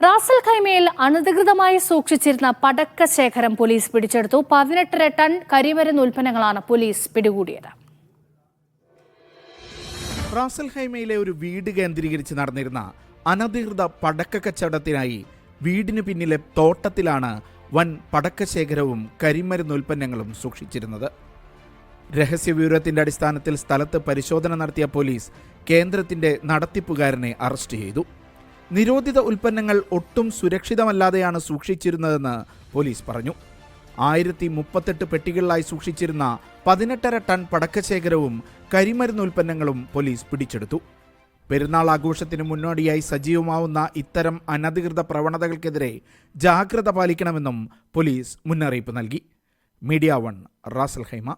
Ras al ഖൈമയിൽ അനധികൃതമായി സൂക്ഷിച്ചിരുന്ന പടക്ക ശേഖരം പോലീസ് പിടിച്ചെടുത്തു. 18 ടൺ കരിമരുന്ന് ഉൽപ്പന്നങ്ങളാണ് പോലീസ് പിടികൂടിയത്. റാസൽ ഖൈമയിലെ ഒരു വീട് കേന്ദ്രീകരിച്ച് നടന്നിരുന്ന അനധികൃത പടക്ക കച്ചവടത്തിനായി വീടിന് പിന്നിലെ തോട്ടത്തിലാണ് വൻ പടക്കശേഖരവും കരിമരുന്ന് ഉൽപ്പന്നങ്ങളും സൂക്ഷിച്ചിരുന്നത്. രഹസ്യവിവരത്തിന്റെ അടിസ്ഥാനത്തിൽ സ്ഥലത്ത് പരിശോധന നടത്തിയ പോലീസ് കേന്ദ്രത്തിന്റെ നടത്തിപ്പുകാരനെ അറസ്റ്റ് ചെയ്തു. നിരോധിത ഉൽപ്പന്നങ്ങൾ ഒട്ടും സുരക്ഷിതമല്ലാതെയാണ് സൂക്ഷിച്ചിരുന്നതെന്ന് പോലീസ് പറഞ്ഞു. 1038 പെട്ടികളിലായി സൂക്ഷിച്ചിരുന്ന 18.5 ടൺ പടക്കശേഖരവും കരിമരുന്ന് ഉൽപ്പന്നങ്ങളും പോലീസ് പിടിച്ചെടുത്തു. പെരുന്നാൾ ആഘോഷത്തിന് മുന്നോടിയായി സജീവമാവുന്ന ഇത്തരം അനധികൃത പ്രവണതകൾക്കെതിരെ ജാഗ്രത പാലിക്കണമെന്നും പോലീസ് മുന്നറിയിപ്പ് നൽകി. Media 1 Ras al Khaimah.